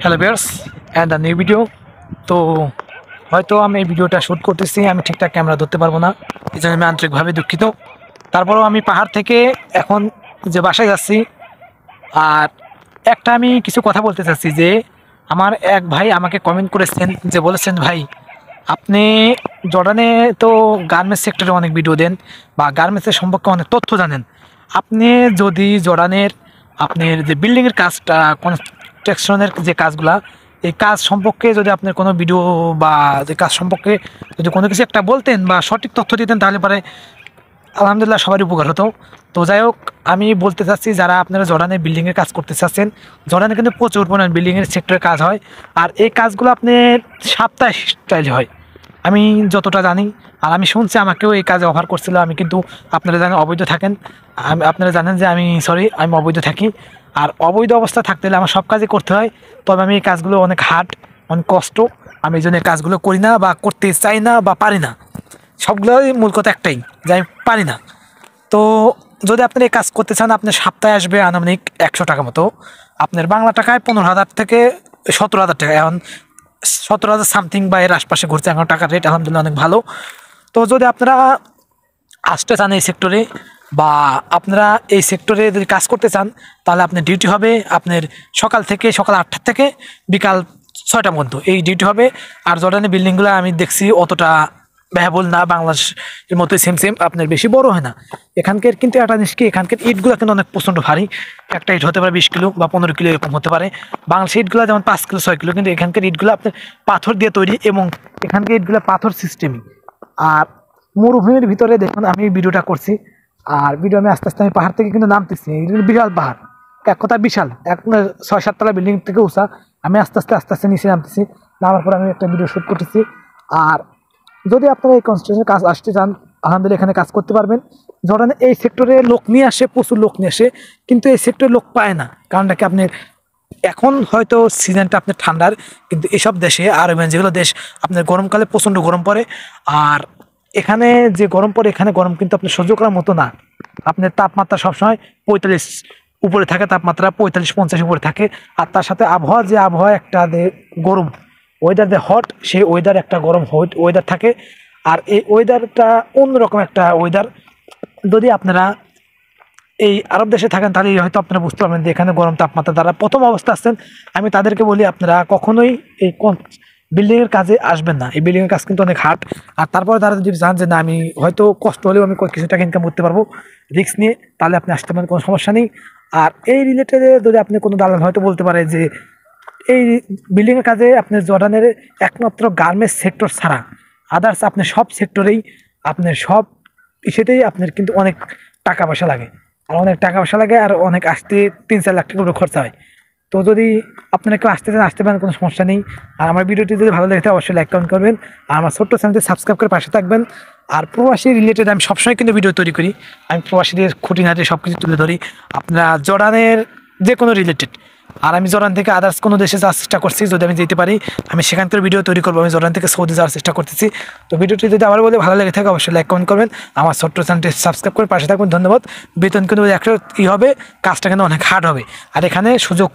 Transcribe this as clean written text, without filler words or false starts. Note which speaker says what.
Speaker 1: Hello viewers and the new video. তো হয়তো আমি এই ভিডিওটা শ্যুট করতেছি, আমি ঠিকঠাক ক্যামেরা ধরতে পারবো না, এই জন্য আমি আন্তরিকভাবে দুঃখিত। তারপরেও আমি পাহাড় থেকে এখন যে বাসায় যাচ্ছি, আর একটা আমি কিছু কথা বলতে চাচ্ছি যে আমার এক ভাই আমাকে কমেন্ট করেছেন, যে বলেছেন ভাই আপনি জর্ডানে তো গার্মেন্টস সেক্টরে অনেক ভিডিও দেন বা গার্মেন্টসের সম্পর্কে অনেক তথ্য জানেন, আপনি যদি জর্ডানের আপনার যে বিল্ডিংয়ের কাজটা, কনস্ট্রাকশনের যে কাজগুলা, এই কাজ সম্পর্কে যদি আপনার কোনো ভিডিও বা যে কাজ সম্পর্কে যদি কোনো কিছু একটা বলতেন বা সঠিক তথ্য দিতেন, তাহলে পরে আলহামদুলিল্লাহ সবারই উপকার হতো। তো যাই হোক, আমি বলতে চাচ্ছি যারা আপনারা জর্ডানে বিল্ডিংয়ের কাজ করতে চাচ্ছেন, জর্ডানে কিন্তু প্রচুর পরিমাণ বিল্ডিংয়ের সেক্টরে কাজ হয়, আর এই কাজগুলো আপনার সাপ্তাহিক স্টাইলে হয় আমি যতটা জানি। আর আমি শুনছি আমাকেও এই কাজে অফার করছিল, আমি কিন্তু আপনারা জানেন অবৈধ থাকেন, আপনারা জানেন যে আমি অবৈধ থাকি। আর অবৈধ অবস্থা থাকতে হলে আমার সব কাজই করতে হয়, তবে আমি এই কাজগুলো অনেক হার্ড, অনেক কষ্ট, আমি এই জন্য এই কাজগুলো করি না বা করতে চাই না বা পারি না। সবগুলোই মূল কথা একটাই, যে আমি পারি না। তো যদি আপনি এই কাজ করতে চান, আপনার সপ্তাহে আসবে আনুমানিক 100 টাকা মতো, আপনার বাংলা টাকায় 15,000 থেকে 17,000 টাকা, এখন 17,000 সামথিং বা এর আশপাশে ঘুরছে এখন টাকার রেট, আলহামদুলিল্লাহ অনেক ভালো। তো যদি আপনারা আসতে চান এই সেক্টরে, বা আপনারা এই সেক্টরে যদি কাজ করতে চান, তাহলে আপনার ডিউটি হবে আপনার সকাল 8টা থেকে বিকাল 6টা পর্যন্ত এই ডিউটি হবে। আর জর্ডানের বিল্ডিংগুলো আমি দেখছি অতটা ব্যয়বহুল না, বাংলাদেশের মতোই সেম আপনার বেশি বড় হয় না। এখানকার কিন্তু একটা জিনিস কি, এখানকার ইটগুলো কিন্তু অনেক প্রচণ্ড ভারী, একটা ইট হতে পারে 20 কিলো বা 15 কিলো এরকম হতে পারে। বাংলাদেশের ইটগুলো যেমন 5 কিলো 6 কিলো, কিন্তু এখানকার ইটগুলো আপনার পাথর দিয়ে তৈরি, এবং এখানকার ইটগুলো পাথর সিস্টেমই। আর মরুভূমির ভিতরে দেখুন আমি ভিডিওটা করছি, আর ভিডিও আমি আস্তে আস্তে আমি পাহাড় থেকে কিন্তু নামতেছি, বিশাল পাহাড়, এক কথা বিশাল, 6-7 তলা বিল্ডিং থেকে উঁচা। আমি আস্তে আস্তে নিচে নামতেছি, নামার পর আমি একটা ভিডিও শ্যুট করতেছি। আর যদি আপনারা এই কনস্ট্রাকশনের কাজ আসতে চান, আলহামদুলিল্লাহ এখানে কাজ করতে পারবেন। ধরেন এই সেক্টরে লোক নিয়ে আসে, প্রচুর লোক নিয়ে আসে, কিন্তু এই সেক্টরে লোক পায় না, কারণটা কি, আপনার এখন হয়তো সিজনটা আপনার ঠান্ডার, কিন্তু এসব দেশে আরবেন যেগুলো দেশ, আপনার গরমকালে প্রচণ্ড গরম পড়ে। আর এখানে যে গরম পড়ে, এখানে গরম কিন্তু আপনার সহ্য করার মতো না। আপনার তাপমাত্রা সবসময় 45 উপরে থাকে, তাপমাত্রা 45-50 উপরে থাকে। আর তার সাথে আবহাওয়া একটা গরম ওয়েদার, যে হট, সেই ওয়েদার একটা গরম ওয়েদার থাকে। আর এই ওয়েদারটা অন্যরকম একটা ওয়েদার। যদি আপনারা এই আরব দেশে থাকেন, তাহলে হয়তো আপনারা বুঝতে পারবেন যে এখানে গরম তাপমাত্রা দ্বারা প্রথম অবস্থা আসছেন। আমি তাদেরকে বলি আপনারা কখনোই এই বিল্ডিংয়ের কাজে আসবেন না, এই বিল্ডিংয়ের কাজ কিন্তু অনেক হার্ড। আর তারপরে তারা যদি জান যে না, আমি হয়তো কষ্ট হলেও আমি কিছু টাকা ইনকাম করতে পারবো রিস্ক নিয়ে, তাহলে আপনি আসতে পারেন, কোনো সমস্যা নেই। আর এই রিলেটেডে যদি আপনি কোনো দালাল হয়তো বলতে পারে যে এই বিল্ডিংয়ের কাজে আপনার জর্ডানের একমাত্র গার্মেন্টস সেক্টর ছাড়া আদার্স আপনি সব সেক্টরেই, আপনার সব ইসেতেই আপনার কিন্তু অনেক টাকা পয়সা লাগে, আর অনেক আসতে 3-4 লাখ টাকা করে খরচা হয়। তো যদি আপনারা কেউ আসতে চান, আসতে পারেন, কোনো সমস্যা নেই। আর আমার ভিডিওটি যদি ভালো লাগে থাকে অবশ্যই লাইক কমেন্ট করবেন, আর আমার ছোট্ট চ্যানেলটি সাবস্ক্রাইব করে পাশে থাকবেন। আর প্রবাসী রিলেটেড আমি সবসময় কিন্তু ভিডিও তৈরি করি, আমি প্রবাসীদের খুঁটিনাটি সব কিছু তুলে ধরি, আপনারা জর্ডানের যে কোনো রিলেটেড। আর আমি জর্ডান থেকে আদার্স কোনো দেশে যাওয়ার চেষ্টা করছি, যদি আমি যেতে পারি আমি সেখানকার ভিডিও তৈরি করবো। আমি জর্ডান থেকে সৌদি যাওয়ার চেষ্টা করতেছি। তো ভিডিওটি যদি আবার বলে ভালো লেগে থাকে অবশ্যই লাইক কমেন্ট করবেন, আমার ছোট্ট চ্যানেলটি সাবস্ক্রাইব করে পাশে থাকবেন। ধন্যবাদ। বেতন কিন্তু একটা হবে, কাজটা কিন্তু অনেক হার্ড হবে, আর এখানে সুযোগ